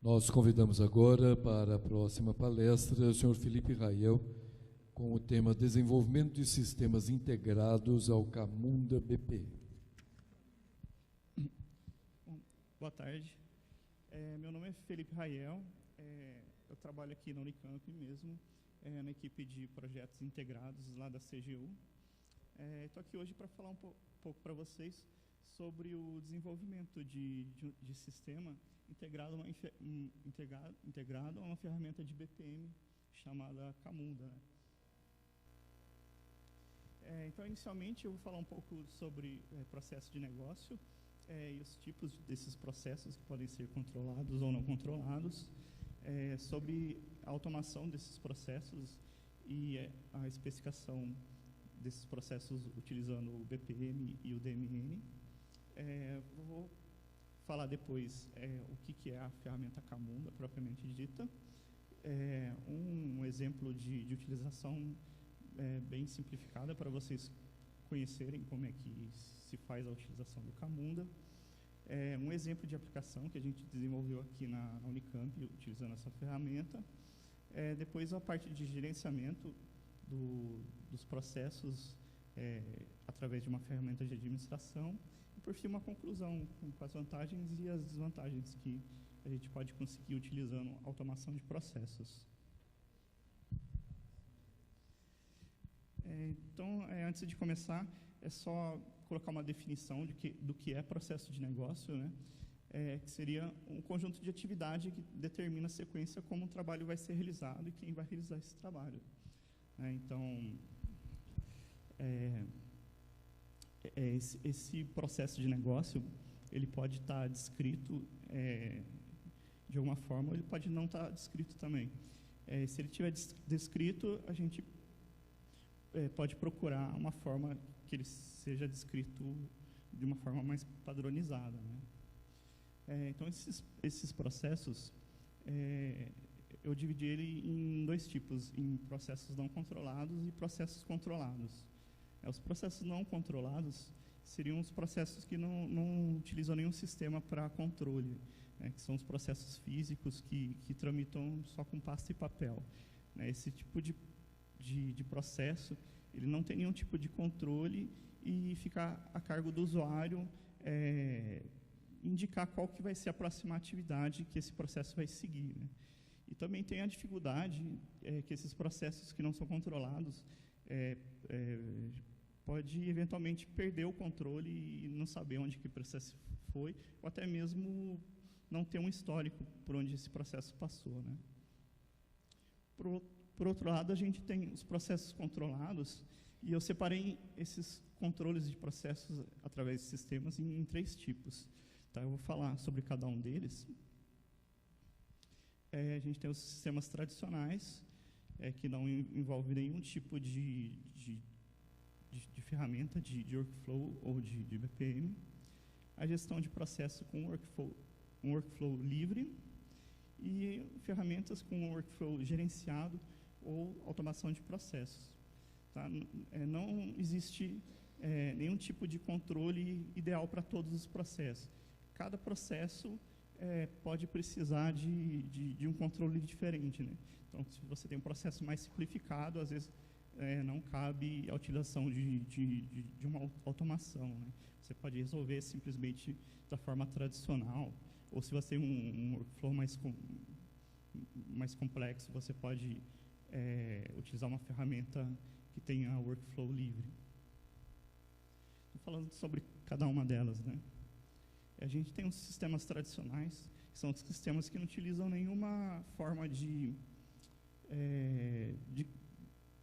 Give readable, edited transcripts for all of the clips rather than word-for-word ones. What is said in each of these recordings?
Nós convidamos agora para a próxima palestra o senhor Felipe Raiel, com o tema Desenvolvimento de Sistemas Integrados ao Camunda BP. Boa tarde. Meu nome é Felipe Raiel. Eu trabalho aqui na Unicamp mesmo, na equipe de projetos integrados lá da CGU. Estou aqui hoje para falar um pouco para vocês sobre o desenvolvimento de sistema integrado a uma ferramenta de BPM chamada Camunda. Então, inicialmente, eu vou falar um pouco sobre processo de negócio e os tipos desses processos que podem ser controlados ou não controlados, sobre a automação desses processos e a especificação desses processos utilizando o BPM e o DMN. Vou falar depois o que é a ferramenta Camunda, propriamente dita. Um exemplo de utilização bem simplificada para vocês conhecerem como é que se faz a utilização do Camunda. Um exemplo de aplicação que a gente desenvolveu aqui na Unicamp, utilizando essa ferramenta. Depois a parte de gerenciamento dos processos através de uma ferramenta de administração. E, por fim, uma conclusão com as vantagens e as desvantagens que a gente pode conseguir utilizando automação de processos. Então, antes de começar, é só colocar uma definição do que é processo de negócio, né? Que seria um conjunto de atividade que determina a sequência como o trabalho vai ser realizado e quem vai realizar esse trabalho. Então, esse processo de negócio, ele pode estar descrito de alguma forma, ou ele pode não estar descrito também. Se ele estiver descrito, a gente pode procurar uma forma que ele seja descrito de uma forma mais padronizada, né? Então, esses processos, eu dividi ele em dois tipos, em processos não controlados e processos controlados. Os processos não controlados seriam os processos que não utilizam nenhum sistema para controle, né, que são os processos físicos que tramitam só com pasta e papel. Esse tipo de processo, ele não tem nenhum tipo de controle e fica a cargo do usuário indicar qual que vai ser a próxima atividade que esse processo vai seguir, né? E também tem a dificuldade que esses processos que não são controlados pode eventualmente perder o controle e não saber onde que o processo foi, ou até mesmo não ter um histórico por onde esse processo passou, né? Por outro lado, a gente tem os processos controlados, e eu separei esses controles de processos através de sistemas em três tipos. Tá? Eu vou falar sobre cada um deles. A gente tem os sistemas tradicionais, que não envolvem nenhum tipo de ferramenta de workflow ou de BPM. A gestão de processo com um workflow livre e ferramentas com workflow gerenciado ou automação de processos. Tá? Não existe nenhum tipo de controle ideal para todos os processos. Cada processo pode precisar de um controle diferente, né? Então, se você tem um processo mais simplificado, às vezes não cabe a utilização de uma automação, né? Você pode resolver simplesmente da forma tradicional, ou se você tem um workflow mais complexo, você pode utilizar uma ferramenta que tenha workflow livre. Estou falando sobre cada uma delas, né? A gente tem os sistemas tradicionais, que são os sistemas que não utilizam nenhuma forma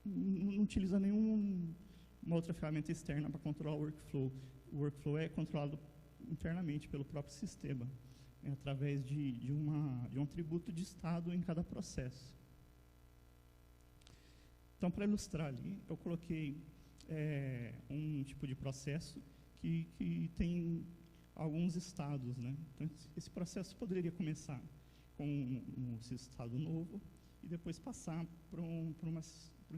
não utiliza nenhuma outra ferramenta externa para controlar o workflow. O workflow é controlado internamente pelo próprio sistema, através de um atributo de estado em cada processo. Então, para ilustrar ali, eu coloquei um tipo de processo que tem alguns estados, né? Então, esse processo poderia começar com um estado novo e depois passar para um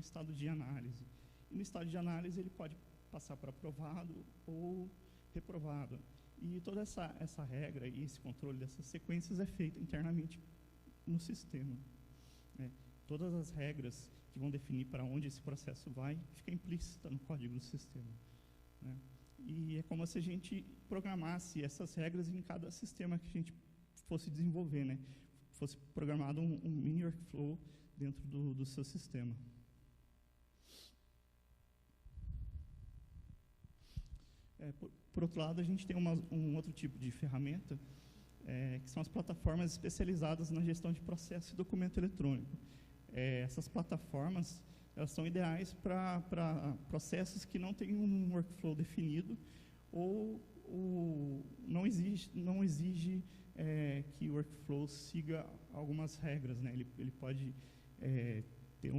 estado de análise. E no estado de análise, ele pode passar para aprovado ou reprovado. E toda essa regra e esse controle dessas sequências é feito internamente no sistema, né? Todas as regras que vão definir para onde esse processo vai, fica implícita no código do sistema, né? E é como se a gente programasse essas regras em cada sistema que a gente fosse desenvolver, né? Fosse programado um mini workflow dentro do seu sistema. Por outro lado, a gente tem um outro tipo de ferramenta, que são as plataformas especializadas na gestão de processo e documento eletrônico. Essas plataformas, elas são ideais para processos que não têm um workflow definido ou não exige que o workflow siga algumas regras, né? Ele pode ter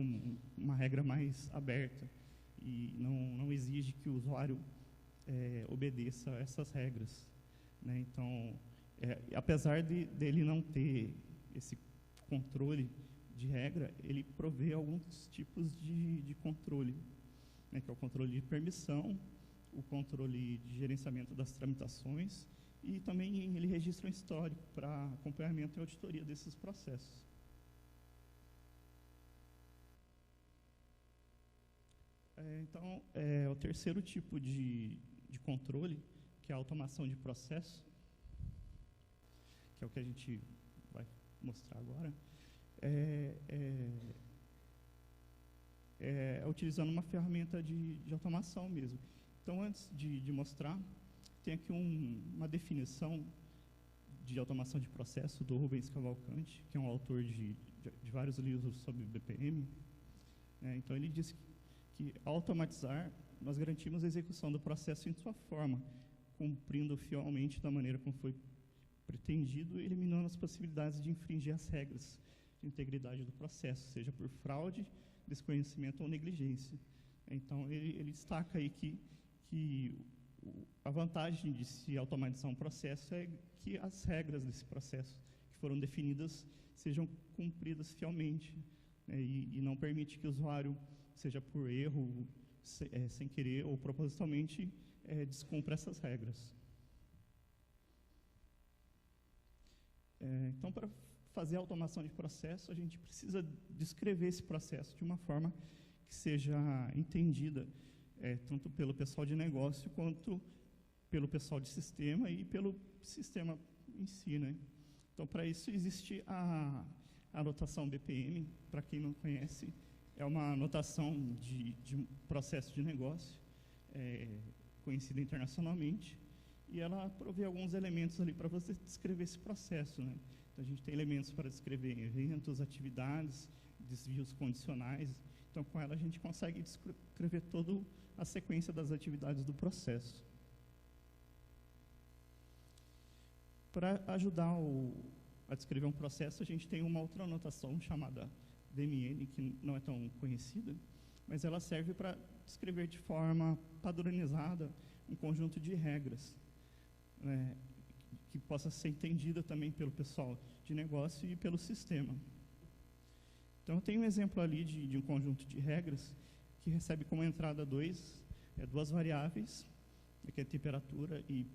uma regra mais aberta e não exige que o usuário obedeça a essas regras, né? Então, apesar dele não ter esse controle de regra, ele provê alguns tipos de controle, né? Que é o controle de permissão, o controle de gerenciamento das tramitações e também ele registra um histórico para acompanhamento e auditoria desses processos. Então, o terceiro tipo de controle, que é a automação de processo, que é o que a gente vai mostrar agora, utilizando uma ferramenta de automação mesmo. Então, antes de mostrar, tem aqui uma definição de automação de processo do Rubens Cavalcante, que é um autor de vários livros sobre BPM. Então, ele diz que ao automatizar, nós garantimos a execução do processo em sua forma, cumprindo fielmente da maneira como foi pretendido, eliminando as possibilidades de infringir as regras de integridade do processo, seja por fraude, desconhecimento ou negligência. Então, ele destaca aí que a vantagem de se automatizar um processo é que as regras desse processo que foram definidas sejam cumpridas fielmente, né, e não permite que o usuário, seja por erro, sem querer ou propositalmente, descumpra essas regras. Então, para fazer a automação de processo, a gente precisa descrever esse processo de uma forma que seja entendida tanto pelo pessoal de negócio quanto pelo pessoal de sistema e pelo sistema em si, né? Então, para isso existe a notação BPM. Para quem não conhece, é uma notação de processo de negócio, conhecida internacionalmente, e ela provê alguns elementos ali para você descrever esse processo, né? Então, a gente tem elementos para descrever eventos, atividades, desvios condicionais. Então, com ela, a gente consegue descrever toda a sequência das atividades do processo. Para ajudar a descrever um processo, a gente tem uma outra anotação chamada DMN, que não é tão conhecida, mas ela serve para descrever de forma padronizada um conjunto de regras, né, que possa ser entendida também pelo pessoal de negócio e pelo sistema. Então, eu tenho um exemplo ali de um conjunto de regras que recebe como entrada duas variáveis, que é temperatura e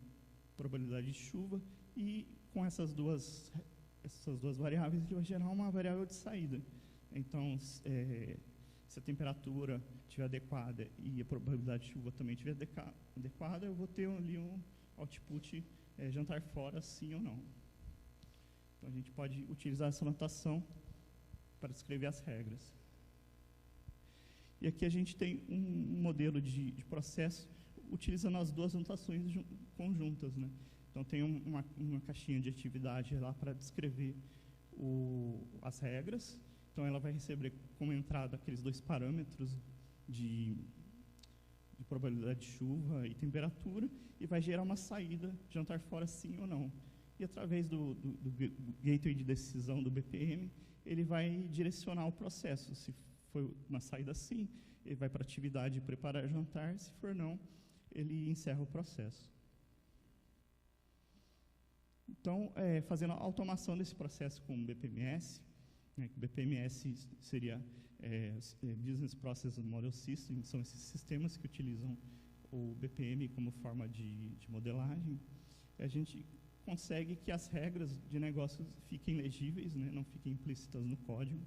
probabilidade de chuva, e com essas duas variáveis, ele vai gerar uma variável de saída. Então, se a temperatura estiver adequada e a probabilidade de chuva também estiver adequada, eu vou ter ali um output jantar fora, sim ou não. Então, a gente pode utilizar essa notação para descrever as regras. E aqui a gente tem um modelo de processo utilizando as duas notações conjuntas, né? Então, tem uma caixinha de atividade lá para descrever as regras. Então, ela vai receber como entrada aqueles dois parâmetros de probabilidade de chuva e temperatura, e vai gerar uma saída, jantar fora sim ou não. E através do gateway de decisão do BPM, ele vai direcionar o processo. Se for uma saída sim, ele vai para a atividade preparar jantar, se for não, ele encerra o processo. Então, fazendo a automação desse processo com o BPMS, né, que o BPMS seria Business Process Model System, são esses sistemas que utilizam o BPM como forma de modelagem. a gente consegue que as regras de negócio fiquem legíveis, né, não fiquem implícitas no código.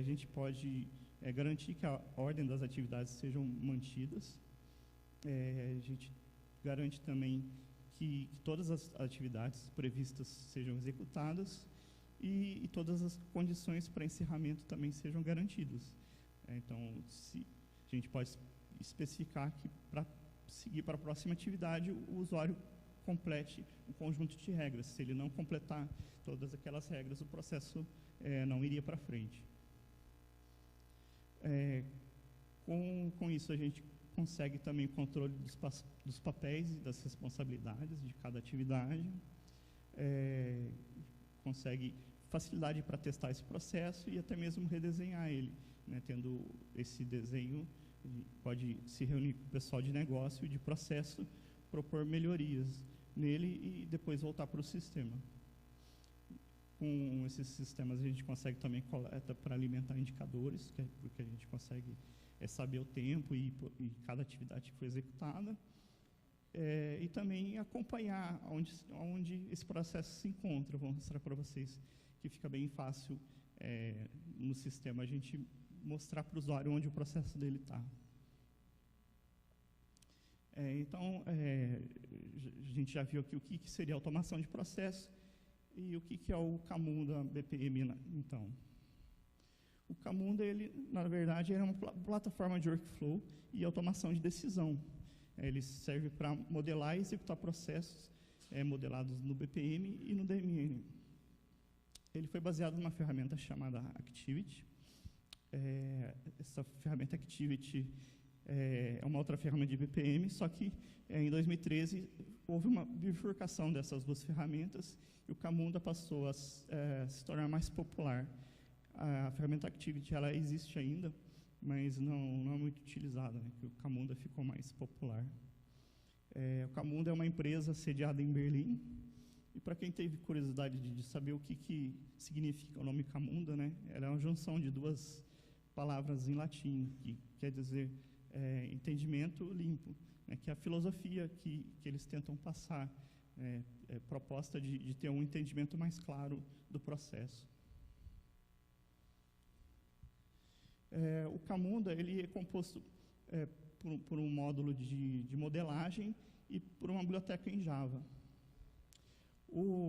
A gente pode garantir que a ordem das atividades sejam mantidas. A gente garante também que todas as atividades previstas sejam executadas e todas as condições para encerramento também sejam garantidas. Então, a gente pode especificar que para seguir para a próxima atividade, o usuário complete um conjunto de regras. Se ele não completar todas aquelas regras, o processo não iria para frente. Com isso, a gente consegue também o controle dos papéis e das responsabilidades de cada atividade, consegue facilidade para testar esse processo e até mesmo redesenhar ele, né, tendo esse desenho, pode se reunir com o pessoal de negócio e de processo, propor melhorias nele e depois voltar para o sistema. Com esses sistemas a gente consegue também coleta para alimentar indicadores, porque a gente consegue saber o tempo e cada atividade que foi executada, e também acompanhar onde esse processo se encontra. Vou mostrar para vocês que fica bem fácil no sistema a gente mostrar para o usuário onde o processo dele está. Então, a gente já viu aqui o que seria automação de processo e o que é o Camunda BPM. Então, o Camunda, ele, na verdade, é uma plataforma de workflow e automação de decisão. Ele serve para modelar e executar processos modelados no BPM e no DMN. Ele foi baseado numa ferramenta chamada Activity. Essa ferramenta Activity é uma outra ferramenta de BPM, só que em 2013 houve uma bifurcação dessas duas ferramentas e o Camunda passou a se tornar mais popular. A ferramenta Activity ela existe ainda, mas não é muito utilizada, né, que o Camunda ficou mais popular. O Camunda é uma empresa sediada em Berlim, e para quem teve curiosidade de saber o que significa o nome Camunda, né, ela é uma junção de duas palavras em latim, que quer dizer entendimento limpo, né, que é a filosofia que eles tentam passar, proposta de ter um entendimento mais claro do processo. O Camunda ele é composto por um módulo de modelagem e por uma biblioteca em Java.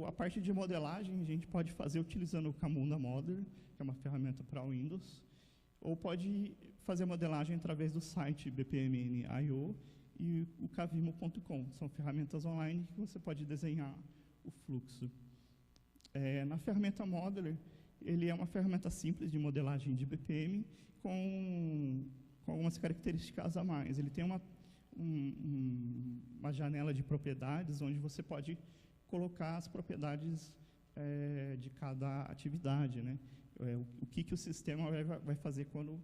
A parte de modelagem a gente pode fazer utilizando o Camunda Modeler, que é uma ferramenta para Windows, ou pode fazer modelagem através do site BPMN.io e o Cavimo.com. São ferramentas online que você pode desenhar o fluxo. Na ferramenta Modeler, ele é uma ferramenta simples de modelagem de BPM com algumas características a mais. Ele tem uma janela de propriedades onde você pode colocar as propriedades de cada atividade, né? O que o sistema vai fazer quando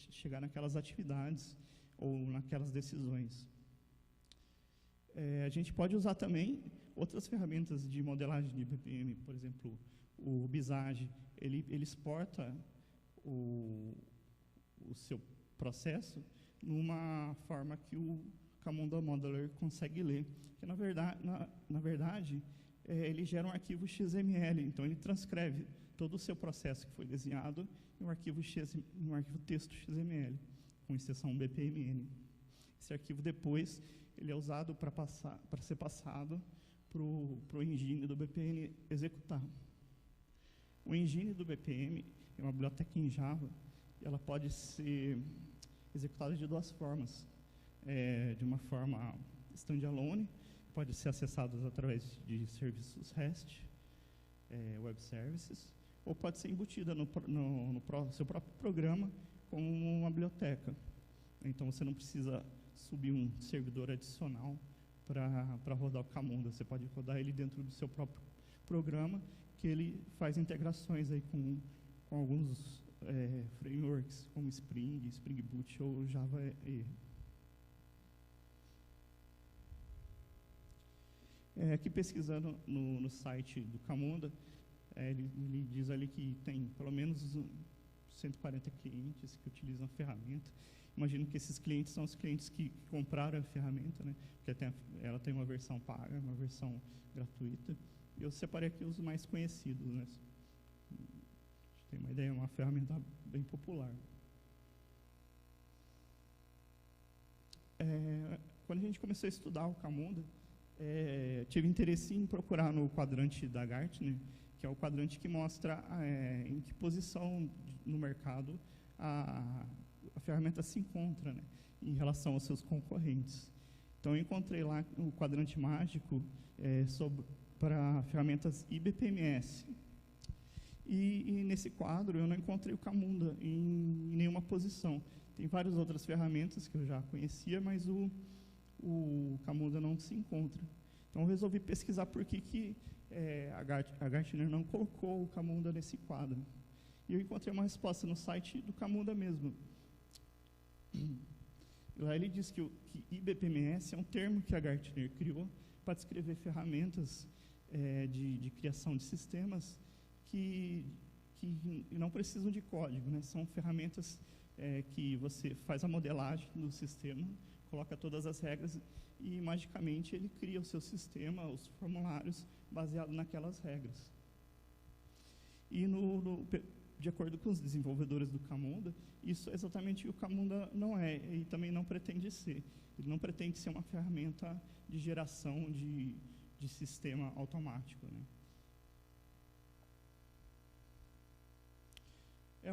chegar naquelas atividades ou naquelas decisões. A gente pode usar também outras ferramentas de modelagem de BPM, por exemplo, o Visage, ele exporta o seu processo numa forma que o Camunda Modeler consegue ler, que na verdade ele gera um arquivo XML, então ele transcreve todo o seu processo que foi desenhado em um arquivo texto XML, com exceção BPMN. Esse arquivo depois ele é usado para ser passado para o engine do BPM executar. O engine do BPM é uma biblioteca em Java, e ela pode ser executada de duas formas. De uma forma standalone, pode ser acessada através de serviços REST, web services, ou pode ser embutida no seu próprio programa como uma biblioteca. Então, você não precisa subir um servidor adicional para rodar o Camunda. Você pode rodar ele dentro do seu próprio programa, que ele faz integrações aí com alguns frameworks, como Spring Boot ou Java EE. Aqui pesquisando no site do Camunda, ele diz ali que tem pelo menos 140 clientes que utilizam a ferramenta imagino que esses clientes são os clientes que compraram a ferramenta, né? Porque ela tem uma versão paga, uma versão gratuita. Eu separei aqui os mais conhecidos, né? Tem uma ideia, é uma ferramenta bem popular. Quando a gente começou a estudar o Camunda, tive interesse em procurar no quadrante da Gartner, que é o quadrante que mostra em que posição no mercado a ferramenta se encontra, né, em relação aos seus concorrentes. Então, eu encontrei lá o quadrante mágico para ferramentas IBPMS. E nesse quadro, eu não encontrei o Camunda em nenhuma posição. Tem várias outras ferramentas que eu já conhecia, mas o Camunda não se encontra. Então, eu resolvi pesquisar por que a Gartner não colocou o Camunda nesse quadro. E eu encontrei uma resposta no site do Camunda mesmo. Lá ele diz que IBPMS é um termo que a Gartner criou para descrever ferramentas de criação de sistemas que não precisam de código, né? São ferramentas que você faz a modelagem do sistema, coloca todas as regras e, magicamente, ele cria o seu sistema, os formulários, baseado naquelas regras. E, de acordo com os desenvolvedores do Camunda, isso é exatamente o que o Camunda não é, e também não pretende ser. Ele não pretende ser uma ferramenta de geração de sistema automático, né?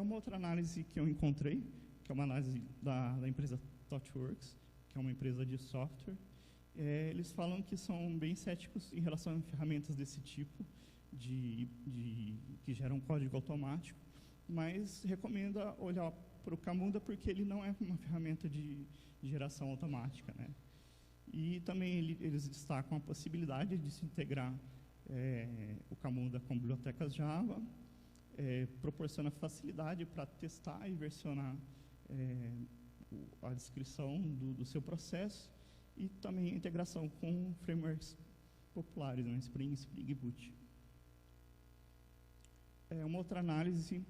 Uma outra análise que eu encontrei, que é uma análise da empresa ThoughtWorks, que é uma empresa de software. Eles falam que são bem céticos em relação a ferramentas desse tipo, que geram código automático, mas recomenda olhar para o Camunda porque ele não é uma ferramenta de geração automática, né? E também eles destacam a possibilidade de se integrar o Camunda com bibliotecas Java, proporciona facilidade para testar e versionar a descrição do seu processo e também a integração com frameworks populares, né, Spring e Boot. Uma outra análise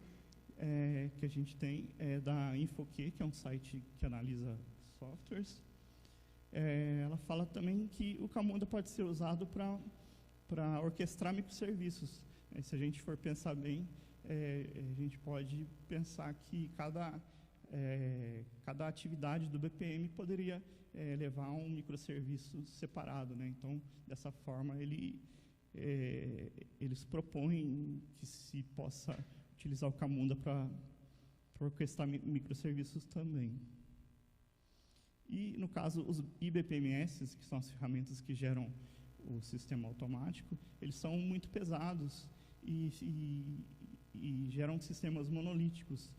que a gente tem é da InfoQ, que é um site que analisa softwares. Ela fala também que o Camunda pode ser usado para orquestrar microserviços. Se a gente for pensar bem, a gente pode pensar que cada atividade do BPM poderia levar a um microserviço separado, né? Então, dessa forma, eles propõem que se possa utilizar o Camunda para orquestrar microserviços também. E, no caso, os IBPMS, que são as ferramentas que geram o sistema automático, eles são muito pesados e geram sistemas monolíticos.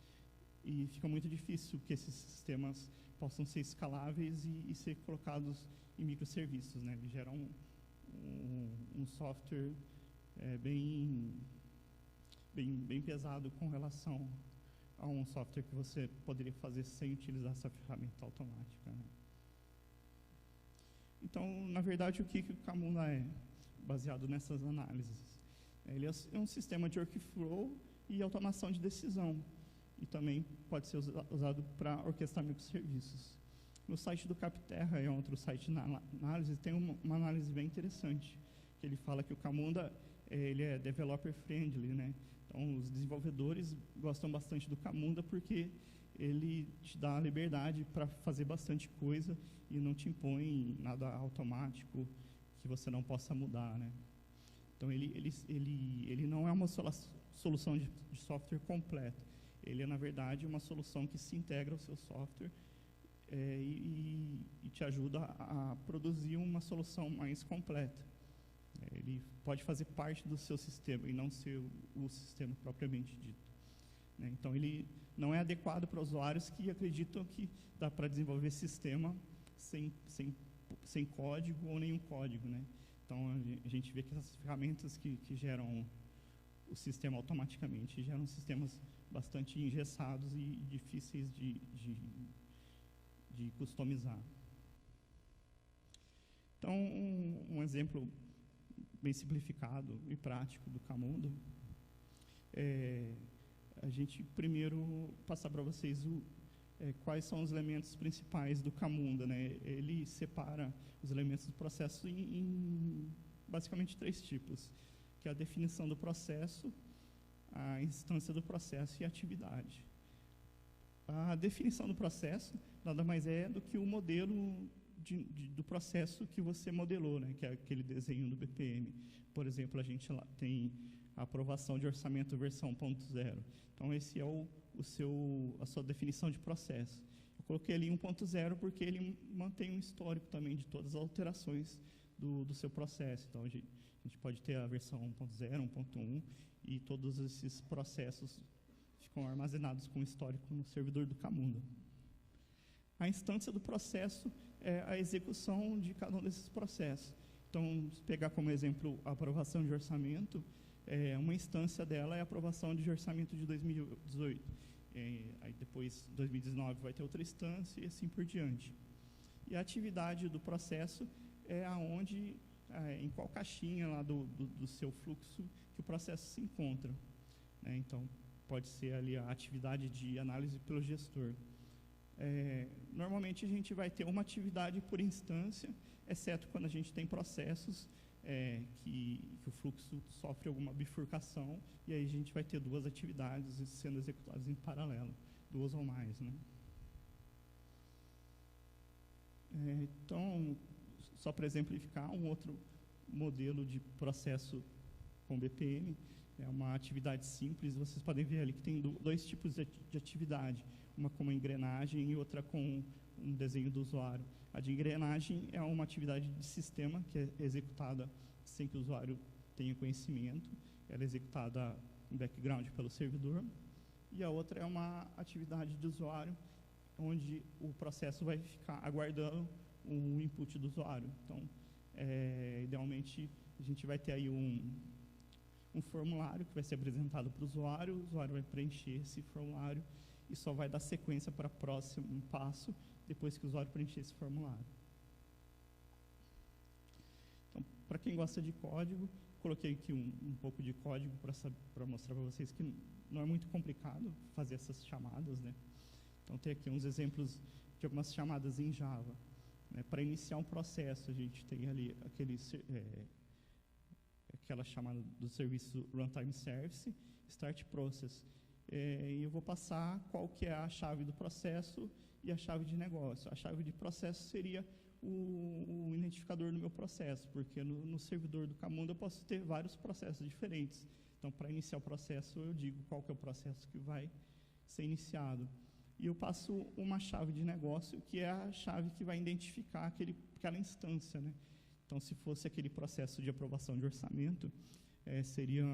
E fica muito difícil que esses sistemas possam ser escaláveis e ser colocados em microserviços, né? Eles geram um software bem pesado com relação a um software que você poderia fazer sem utilizar essa ferramenta automática, né? Então, na verdade, o que o Camunda é, baseado nessas análises? Ele é um sistema de workflow e automação de decisão, e também pode ser usado para orquestrar microserviços. No site do Capterra, é outro site na análise, tem uma análise bem interessante, que ele fala que o Camunda ele é developer friendly, né? Então, os desenvolvedores gostam bastante do Camunda porque ele te dá a liberdade para fazer bastante coisa e não te impõe nada automático que você não possa mudar, né? Então, ele não é uma solução de software completa. Ele é, na verdade, uma solução que se integra ao seu software e te ajuda a produzir uma solução mais completa. Ele pode fazer parte do seu sistema e não ser o sistema propriamente dito, né? Então, ele não é adequado para usuários que acreditam que dá para desenvolver sistema sem código ou nenhum código, né? Então, a gente vê que essas ferramentas que geram o sistema automaticamente geram sistemas bastante engessados e difíceis de customizar. Então, um exemplo bem simplificado e prático do Camunda a gente primeiro passar para vocês quais são os elementos principais do Camunda, né? Ele separa os elementos do processo em basicamente 3 tipos, que é a definição do processo, a instância do processo e a atividade. A definição do processo nada mais é do que o modelo do processo que você modelou, né? Que é aquele desenho do BPM. Por exemplo, a gente lá tem a aprovação de orçamento versão 1.0. Então, esse é a sua definição de processo. Eu coloquei ali 1.0 porque ele mantém um histórico também de todas as alterações do seu processo. Então, a gente pode ter a versão 1.0, 1.1, e todos esses processos ficam armazenados com histórico no servidor do Camunda. A instância do processo é a execução de cada um desses processos. Então, se pegar como exemplo a aprovação de orçamento, uma instância dela é a aprovação de orçamento de 2018. Aí depois, 2019, vai ter outra instância e assim por diante. E a atividade do processo é aonde, em qual caixinha lá do seu fluxo que o processo se encontra, né? Então, pode ser ali a atividade de análise pelo gestor. Normalmente, a gente vai ter uma atividade por instância, exceto quando a gente tem processos que o fluxo sofre alguma bifurcação, e aí a gente vai ter 2 atividades sendo executadas em paralelo, 2 ou mais, né? Então, só para exemplificar, um outro modelo de processo com BPM é uma atividade simples. Vocês podem ver ali que tem 2 tipos de atividade, uma com uma engrenagem e outra com um desenho do usuário. A de engrenagem é uma atividade de sistema que é executada sem que o usuário tenha conhecimento. Ela é executada em background pelo servidor. E a outra é uma atividade de usuário, onde o processo vai ficar aguardando o input do usuário. Então, idealmente, a gente vai ter aí um formulário que vai ser apresentado para o usuário vai preencher esse formulário e só vai dar sequência para o próximo passo depois que o usuário preencher esse formulário. Então, para quem gosta de código, coloquei aqui um pouco de código para mostrar para vocês que não é muito complicado fazer essas chamadas, né? Então, tem aqui uns exemplos de algumas chamadas em Java. Né? Para iniciar um processo, a gente tem ali aquela chamada do serviço Runtime Service, Start Process. E eu vou passar qual que é a chave do processo e a chave de negócio. A chave de processo seria o identificador do meu processo, porque no servidor do Camunda eu posso ter vários processos diferentes. Então, para iniciar o processo, eu digo qual que é o processo que vai ser iniciado. E eu passo uma chave de negócio, que é a chave que vai identificar aquela instância, né? Então, se fosse aquele processo de aprovação de orçamento, seria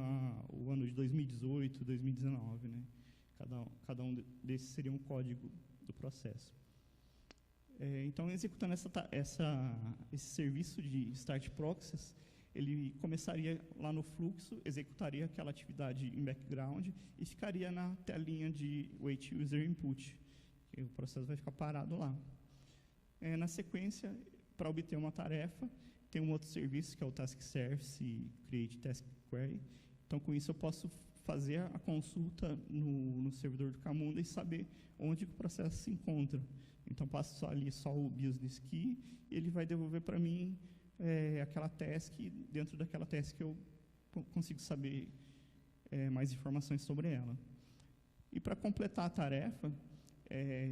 o ano de 2018, 2019, né? Cada um desses seria um código do processo. Então, executando esse serviço de Start Process, ele começaria lá no fluxo, executaria aquela atividade em background e ficaria na telinha de Wait User Input. O processo vai ficar parado lá. Na sequência, para obter uma tarefa, tem um outro serviço, que é o Task Service Create Task Query. Então, com isso, eu posso fazer a consulta no servidor do Camunda e saber onde o processo se encontra. Então, passo ali só o business key, e ele vai devolver para mim aquela task, e dentro daquela task eu consigo saber mais informações sobre ela. E para completar a tarefa,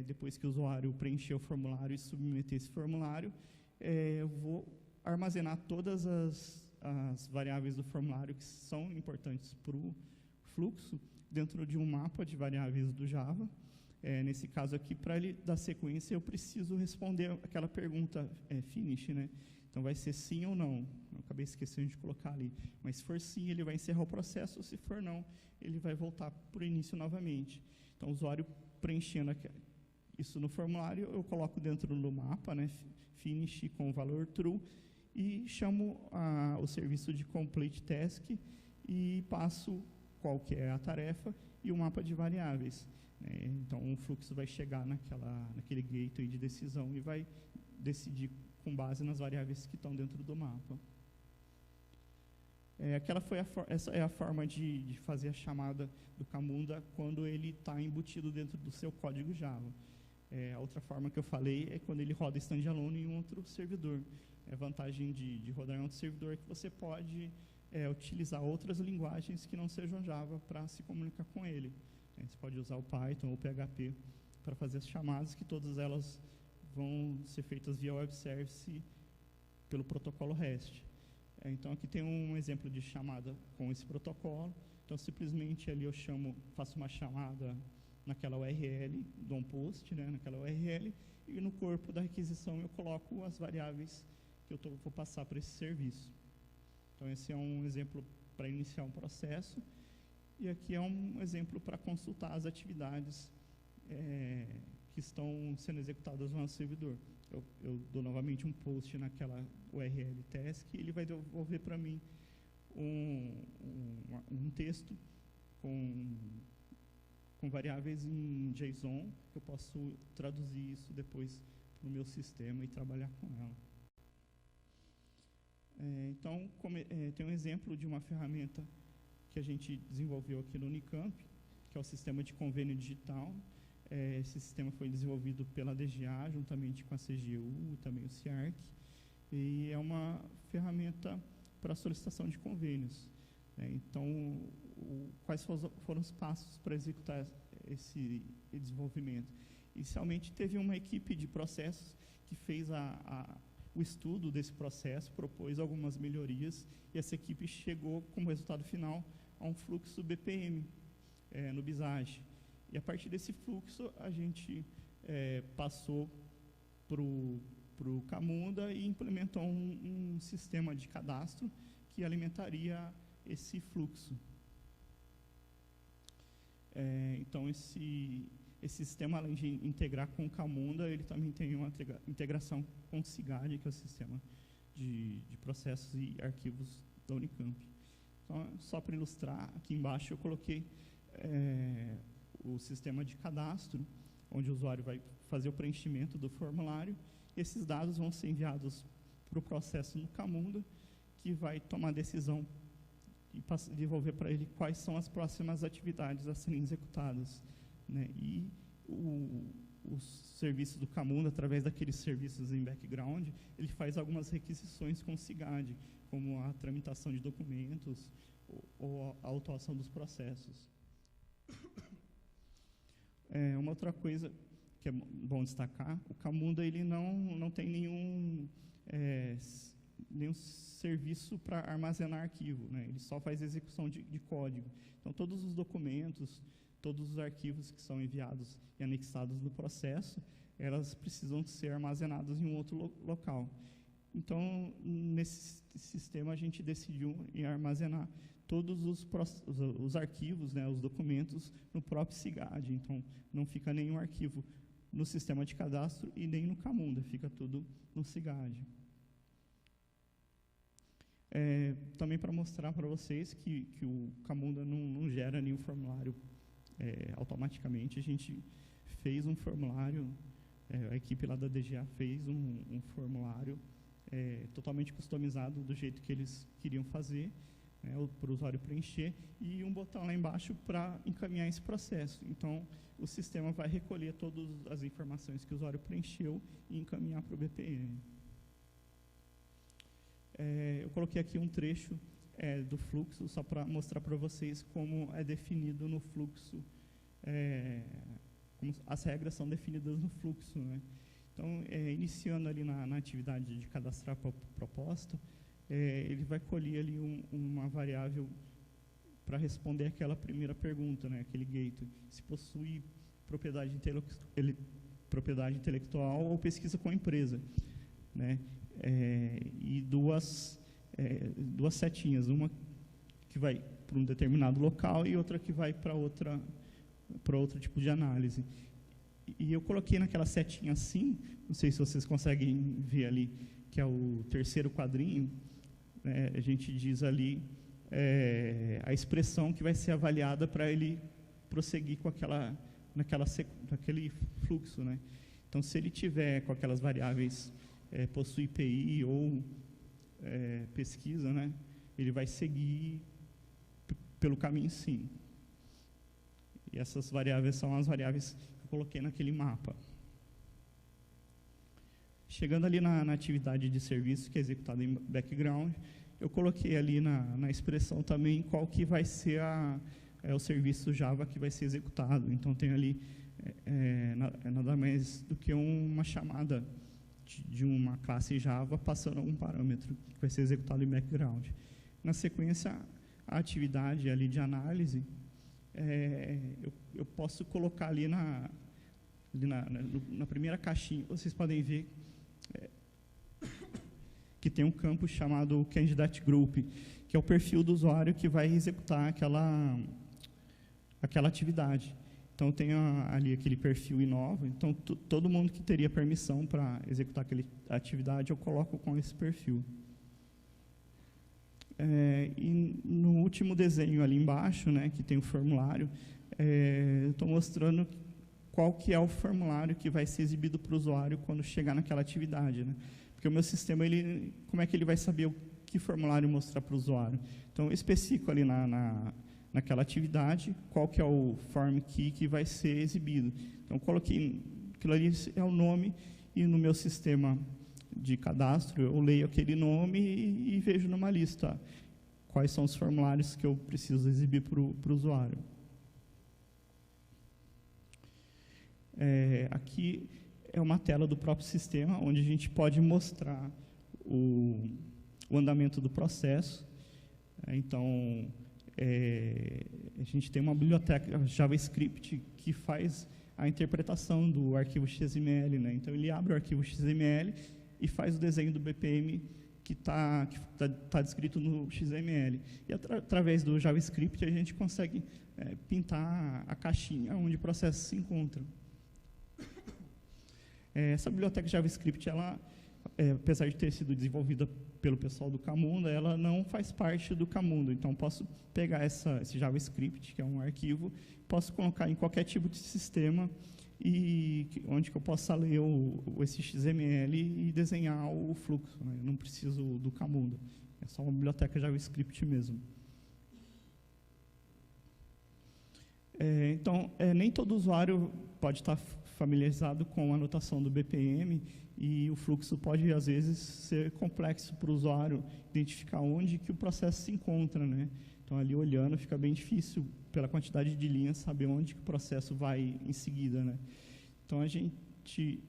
depois que o usuário preencher o formulário e submeter esse formulário, eu vou armazenar todas as variáveis do formulário que são importantes para o fluxo dentro de um mapa de variáveis do Java. Nesse caso aqui, para ele dar sequência, eu preciso responder aquela pergunta finish, né? Então, vai ser sim ou não. Eu acabei esquecendo de colocar ali. Mas se for sim, ele vai encerrar o processo. Se for não, ele vai voltar para o início novamente. Então, o usuário preenchendo isso no formulário, eu coloco dentro do mapa, né, finish com o valor true, e chamo o serviço de complete task e passo qual que é a tarefa e o mapa de variáveis. Então, o fluxo vai chegar naquele gateway de decisão e vai decidir com base nas variáveis que estão dentro do mapa. Essa é a forma de fazer a chamada do Camunda quando ele está embutido dentro do seu código Java. A outra forma que eu falei é quando ele roda standalone em outro servidor. A vantagem de rodar em outro servidor é que você pode utilizar outras linguagens que não sejam Java para se comunicar com ele. Você pode usar o Python ou o PHP para fazer as chamadas, que todas elas vão ser feitas via web service pelo protocolo REST. Então, aqui tem um exemplo de chamada com esse protocolo. Então, simplesmente ali eu faço uma chamada naquela URL, dou um post, né, naquela URL, e no corpo da requisição eu coloco as variáveis que eu vou passar para esse serviço. Então, esse é um exemplo para iniciar um processo. E aqui é um exemplo para consultar as atividades que estão sendo executadas no nosso servidor. Eu dou novamente um post naquela URL task e ele vai devolver para mim um texto com variáveis em JSON, que eu posso traduzir isso depois para o meu sistema e trabalhar com ela. Então, tem um exemplo de uma ferramenta que a gente desenvolveu aqui no Unicamp, que é o sistema de convênio digital. Esse sistema foi desenvolvido pela DGA, juntamente com a CGU, também o CIARC, e é uma ferramenta para solicitação de convênios. Então, quais foram os passos para executar esse desenvolvimento? Inicialmente, teve uma equipe de processos que fez o estudo desse processo, propôs algumas melhorias, e essa equipe chegou, como resultado final, a um fluxo BPM no Visage. E a partir desse fluxo, a gente passou para o Camunda e implementou um sistema de cadastro que alimentaria esse fluxo. Então, esse sistema, além de integrar com o Camunda, ele também tem uma integração com o CIGAD, que é o sistema de processos e arquivos da Unicamp. Então, só para ilustrar, aqui embaixo eu coloquei o sistema de cadastro, onde o usuário vai fazer o preenchimento do formulário. Esses dados vão ser enviados para o processo no Camunda, que vai tomar a decisão e devolver para ele quais são as próximas atividades a serem executadas, né? E os serviços do Camunda, através daqueles serviços em background, ele faz algumas requisições com o CIGAD, como a tramitação de documentos ou a autuação dos processos. Uma outra coisa que é bom destacar, o Camunda ele não tem nenhum serviço para armazenar arquivo, né? Ele só faz execução de código. Então, todos os documentos, todos os arquivos que são enviados e anexados no processo, elas precisam ser armazenadas em um outro local. Então, nesse sistema, a gente decidiu em armazenar todos os arquivos, né, os documentos, no próprio CIGAD. Então, não fica nenhum arquivo no sistema de cadastro e nem no Camunda, fica tudo no CIGAD. Também para mostrar para vocês que o Camunda não gera nenhum formulário automaticamente, a gente fez um formulário, a equipe lá da DGA fez um formulário totalmente customizado do jeito que eles queriam fazer, para o usuário preencher, e um botão lá embaixo para encaminhar esse processo. Então, o sistema vai recolher todas as informações que o usuário preencheu e encaminhar para o BPM. Eu coloquei aqui um trecho do fluxo, só para mostrar para vocês como é definido no fluxo, como as regras são definidas no fluxo, né? Então, iniciando ali na atividade de cadastrar proposta, ele vai colher ali uma variável para responder aquela primeira pergunta, né, aquele gateway, se possui propriedade intelectual ou pesquisa com a empresa, né? E duas setinhas, uma que vai para um determinado local e outra que vai para outro tipo de análise. E eu coloquei naquela setinha assim, não sei se vocês conseguem ver ali, que é o terceiro quadrinho, a gente diz ali a expressão que vai ser avaliada para ele prosseguir com naquele fluxo, né? Então, se ele tiver com aquelas variáveis possui IPI ou pesquisa, né, ele vai seguir pelo caminho sim. E essas variáveis são as variáveis que eu coloquei naquele mapa. Chegando ali na atividade de serviço que é executada em background, eu coloquei ali na expressão também qual que vai ser o serviço Java que vai ser executado. Então, tem ali nada mais do que uma chamada de uma classe Java passando algum parâmetro que vai ser executado em background. Na sequência, a atividade ali de análise, eu posso colocar ali na primeira caixinha, vocês podem ver que tem um campo chamado Candidate Group, que é o perfil do usuário que vai executar aquela atividade. Então, tem ali aquele perfil inova. Então, todo mundo que teria permissão para executar aquela atividade, eu coloco com esse perfil. E no último desenho ali embaixo, né, que tem o formulário, eu estou mostrando qual que é o formulário que vai ser exibido para o usuário quando chegar naquela atividade, né? Porque o meu sistema, como é que ele vai saber que formulário mostrar para o usuário? Então, eu especifico ali naquela atividade qual que é o form key que vai ser exibido. Então, coloquei, aquilo ali é o nome, e no meu sistema de cadastro, eu leio aquele nome e vejo numa lista quais são os formulários que eu preciso exibir para o usuário. Aqui é uma tela do próprio sistema, onde a gente pode mostrar o andamento do processo. Então, a gente tem uma biblioteca JavaScript que faz a interpretação do arquivo XML, né? Então, ele abre o arquivo XML e faz o desenho do BPM que tá descrito no XML. E, através do JavaScript, a gente consegue pintar a caixinha onde o processo se encontra. Essa biblioteca JavaScript, ela, apesar de ter sido desenvolvida pelo pessoal do Camunda, ela não faz parte do Camunda. Então, posso pegar esse JavaScript, que é um arquivo, posso colocar em qualquer tipo de sistema, onde que eu possa ler esse XML e desenhar o fluxo, né? Eu não preciso do Camunda. É só uma biblioteca JavaScript mesmo. Então, nem todo usuário pode estar familiarizado com a anotação do BPM, e o fluxo pode, às vezes, ser complexo para o usuário identificar onde que o processo se encontra, né? Então, ali olhando, fica bem difícil, pela quantidade de linhas, saber onde que o processo vai em seguida, né? Então, a gente,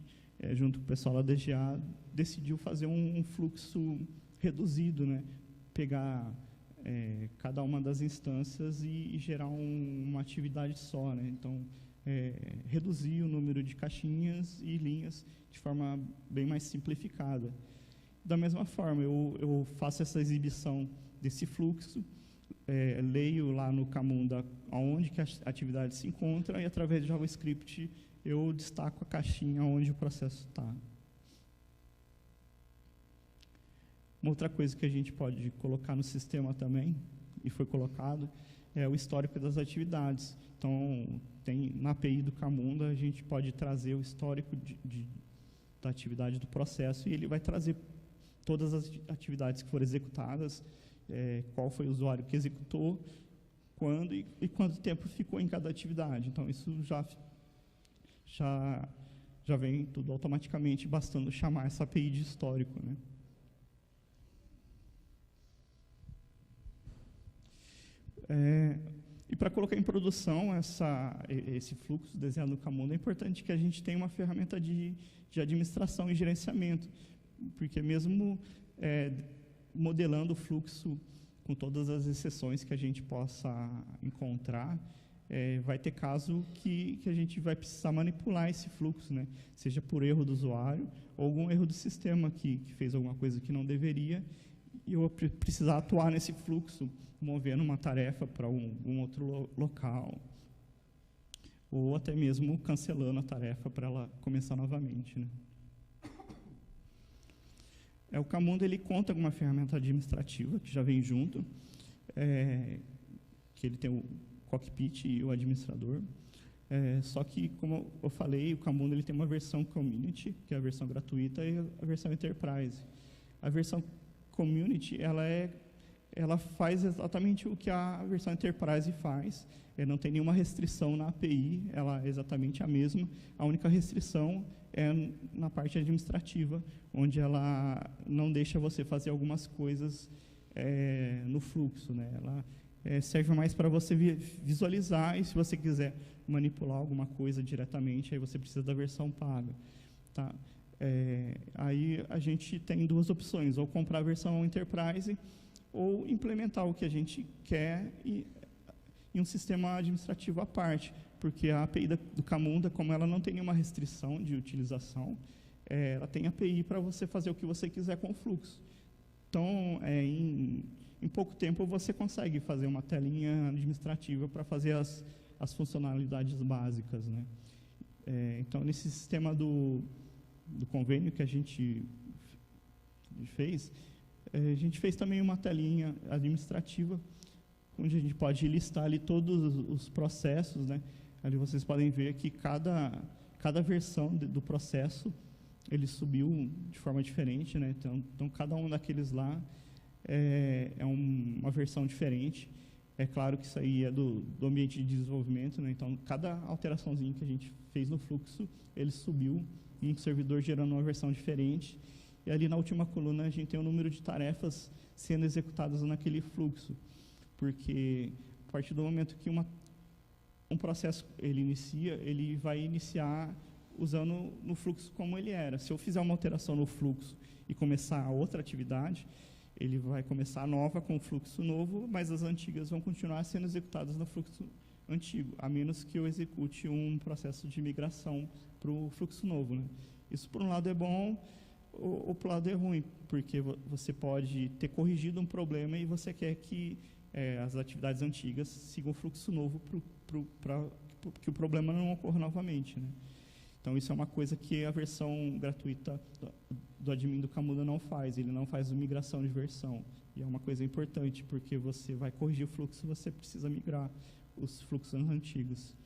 junto com o pessoal da DGA, decidiu fazer um fluxo reduzido, né? Pegar cada uma das instâncias e gerar uma atividade só, né? Então, reduzir o número de caixinhas e linhas de forma bem mais simplificada. Da mesma forma, eu faço essa exibição desse fluxo, leio lá no Camunda onde que a atividade se encontra, e através do JavaScript eu destaco a caixinha onde o processo está. Uma outra coisa que a gente pode colocar no sistema também, e foi colocado, é o histórico das atividades. Então, na API do Camunda, a gente pode trazer o histórico da atividade do processo, e ele vai trazer todas as atividades que foram executadas, qual foi o usuário que executou, quando e quanto tempo ficou em cada atividade. Então, isso já vem tudo automaticamente, bastando chamar essa API de histórico, né? E para colocar em produção esse fluxo desenhado no Camunda, é importante que a gente tenha uma ferramenta de administração e gerenciamento, porque mesmo modelando o fluxo com todas as exceções que a gente possa encontrar, vai ter caso que a gente vai precisar manipular esse fluxo, né? Seja por erro do usuário ou algum erro do sistema que fez alguma coisa que não deveria, e eu vou precisar atuar nesse fluxo, movendo uma tarefa para um outro local, ou até mesmo cancelando a tarefa para ela começar novamente, né? O Camunda, ele conta com uma ferramenta administrativa que já vem junto, que ele tem o cockpit e o administrador. Só que, como eu falei, o Camunda ele tem uma versão Community, que é a versão gratuita, e a versão Enterprise. A versão Community, ela é ela faz exatamente o que a versão Enterprise faz. Não tem nenhuma restrição na API, ela é exatamente a mesma. A única restrição é na parte administrativa, onde ela não deixa você fazer algumas coisas no fluxo, né? Ela serve mais para você visualizar, e se você quiser manipular alguma coisa diretamente, aí você precisa da versão paga. Tá? Aí a gente tem duas opções, ou comprar a versão Enterprise, ou implementar o que a gente quer em um sistema administrativo à parte, porque a API do Camunda, como ela não tem nenhuma restrição de utilização, ela tem API para você fazer o que você quiser com o fluxo. Então, em pouco tempo, você consegue fazer uma telinha administrativa para fazer as funcionalidades básicas, né? Então, nesse sistema do convênio que a gente fez, a gente fez também uma telinha administrativa, onde a gente pode listar ali todos os processos, né? Ali vocês podem ver que cada versão do processo, ele subiu de forma diferente, né? Então cada um daqueles lá é uma versão diferente. É claro que isso aí é do ambiente de desenvolvimento, né? Então, cada alteraçãozinha que a gente fez no fluxo, ele subiu em um servidor gerando uma versão diferente. E ali na última coluna a gente tem o número de tarefas sendo executadas naquele fluxo. Porque a partir do momento que um processo ele vai iniciar usando no fluxo como ele era. Se eu fizer uma alteração no fluxo e começar outra atividade, ele vai começar nova com o fluxo novo, mas as antigas vão continuar sendo executadas no fluxo antigo, a menos que eu execute um processo de migração para o fluxo novo, né? Isso, por um lado, é bom, ou por um lado é ruim, porque você pode ter corrigido um problema e você quer que as atividades antigas sigam o fluxo novo para que o problema não ocorra novamente, né? Então, isso é uma coisa que a versão gratuita do admin do Camunda não faz. Ele não faz migração de versão. E é uma coisa importante, porque você vai corrigir o fluxo, você precisa migrar os fluxos antigos.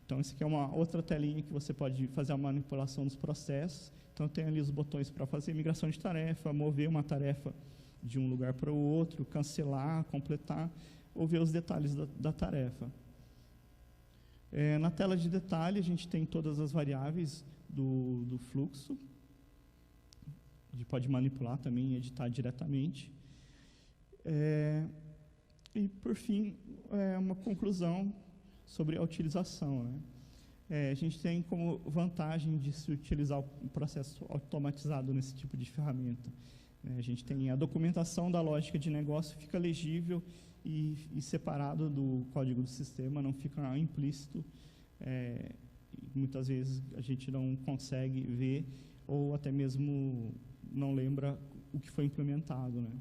Então, essa aqui é uma outra telinha que você pode fazer a manipulação dos processos. Então, tem ali os botões para fazer migração de tarefa, mover uma tarefa de um lugar para o outro, cancelar, completar, ou ver os detalhes da tarefa. Na tela de detalhe, a gente tem todas as variáveis do fluxo. A gente pode manipular também e editar diretamente. E, por fim, uma conclusão sobre a utilização, né? A gente tem como vantagem de se utilizar o processo automatizado nesse tipo de ferramenta. A gente tem a documentação da lógica de negócio, fica legível e separado do código do sistema, não fica implícito. Muitas vezes a gente não consegue ver ou até mesmo não lembra o que foi implementado, né?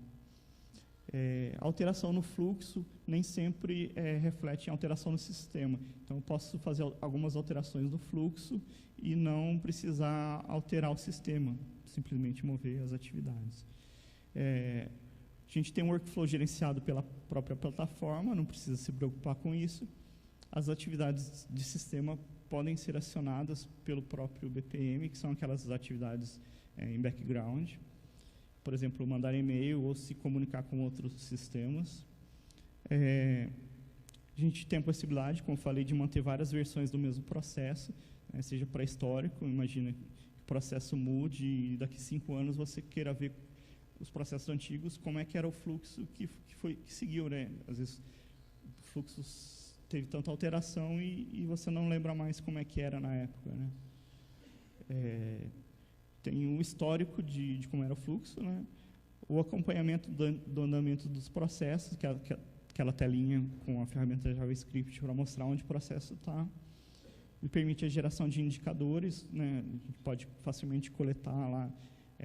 A alteração no fluxo nem sempre reflete em alteração no sistema. Então, eu posso fazer algumas alterações no fluxo e não precisar alterar o sistema, simplesmente mover as atividades. A gente tem um workflow gerenciado pela própria plataforma, não precisa se preocupar com isso. As atividades de sistema podem ser acionadas pelo próprio BPM, que são aquelas atividades em background. Por exemplo, mandar e-mail ou se comunicar com outros sistemas. A gente tem a possibilidade, como eu falei, de manter várias versões do mesmo processo, né, seja para histórico, imagina que o processo mude e daqui 5 anos você queira ver os processos antigos, como é que era o fluxo que seguiu, né? Às vezes o fluxo teve tanta alteração e você não lembra mais como é que era na época, né? Tem um histórico de como era o fluxo, né? O acompanhamento do andamento dos processos, que é aquela telinha com a ferramenta JavaScript para mostrar onde o processo está. Ele permite a geração de indicadores, né? A gente pode facilmente coletar lá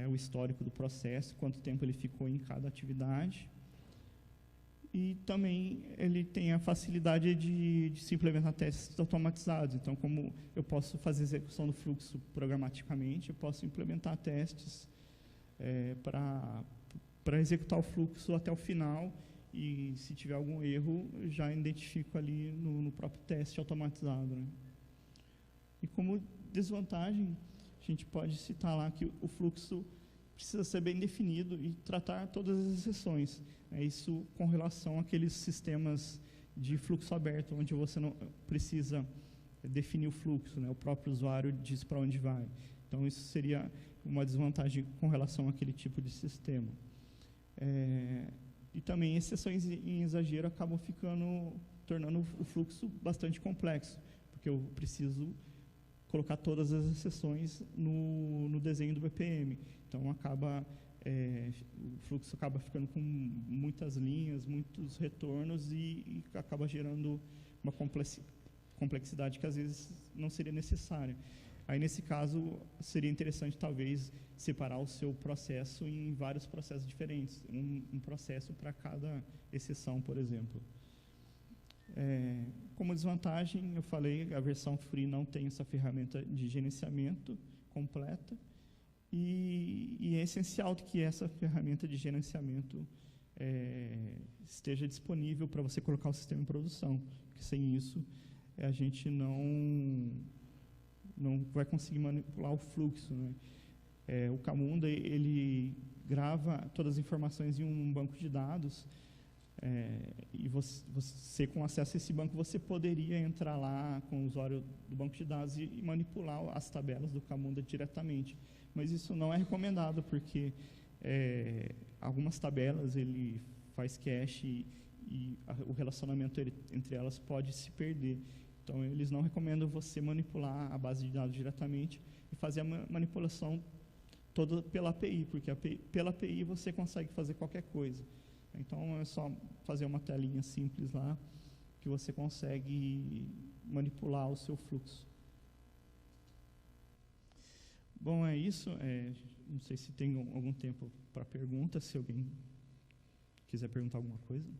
o histórico do processo, quanto tempo ele ficou em cada atividade. E também ele tem a facilidade de se implementar testes automatizados. Então, como eu posso fazer execução do fluxo programaticamente, eu posso implementar testes para executar o fluxo até o final, e se tiver algum erro, eu já identifico ali no próprio teste automatizado, né? E como desvantagem, a gente pode citar lá que o fluxo precisa ser bem definido e tratar todas as exceções. Isso com relação àqueles sistemas de fluxo aberto, onde você não precisa definir o fluxo, né? O próprio usuário diz para onde vai. Então, isso seria uma desvantagem com relação àquele tipo de sistema. E também exceções em exagero acabam tornando o fluxo bastante complexo, porque eu preciso colocar todas as exceções no desenho do BPM. Então, o fluxo acaba ficando com muitas linhas, muitos retornos e acaba gerando uma complexidade que às vezes não seria necessária. Aí, nesse caso, seria interessante, talvez, separar o seu processo em vários processos diferentes, um processo para cada exceção, por exemplo. Como desvantagem, eu falei, a versão free não tem essa ferramenta de gerenciamento completa, e é essencial que essa ferramenta de gerenciamento esteja disponível para você colocar o sistema em produção, porque sem isso a gente não vai conseguir manipular o fluxo, né? O Camunda, ele grava todas as informações em um banco de dados, e você, com acesso a esse banco, você poderia entrar lá com o usuário do banco de dados e manipular as tabelas do Camunda diretamente. Mas isso não é recomendado, porque algumas tabelas ele faz cache e o relacionamento entre elas pode se perder. Então, eles não recomendam você manipular a base de dados diretamente e fazer a manipulação toda pela API, porque pela API você consegue fazer qualquer coisa. Então, é só fazer uma telinha simples lá que você consegue manipular o seu fluxo. Bom, é isso. Não sei se tem algum tempo para pergunta, se alguém quiser perguntar alguma coisa.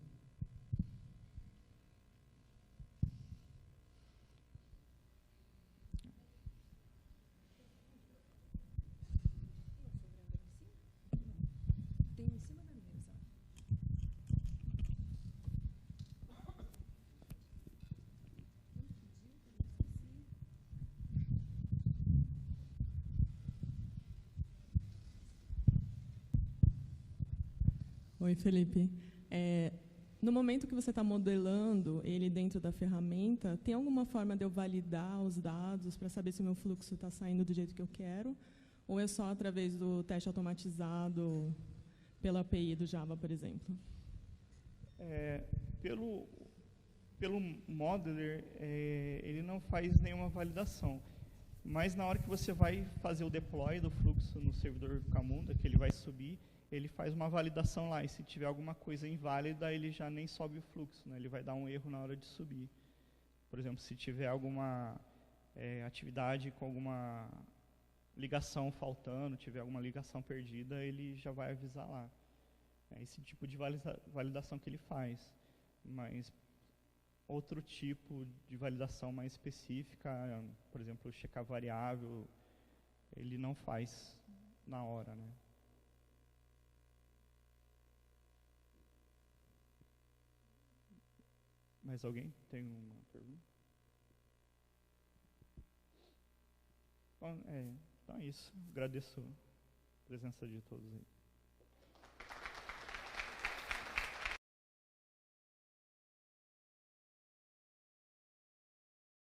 Oi, Felipe. No momento que você está modelando ele dentro da ferramenta, tem alguma forma de eu validar os dados para saber se o meu fluxo está saindo do jeito que eu quero? Ou é só através do teste automatizado pela API do Java, por exemplo? Pelo modeler, ele não faz nenhuma validação. Mas na hora que você vai fazer o deploy do fluxo no servidor Camunda, que ele vai subir, ele faz uma validação lá, e se tiver alguma coisa inválida, ele já nem sobe o fluxo, né? Ele vai dar um erro na hora de subir. Por exemplo, se tiver alguma atividade com alguma ligação faltando, tiver alguma ligação perdida, ele já vai avisar lá. É esse tipo de validação que ele faz. Mas outro tipo de validação mais específica, por exemplo, checar variável, ele não faz na hora, né? Mais alguém tem uma pergunta? Bom, então é isso. Agradeço a presença de todos aí.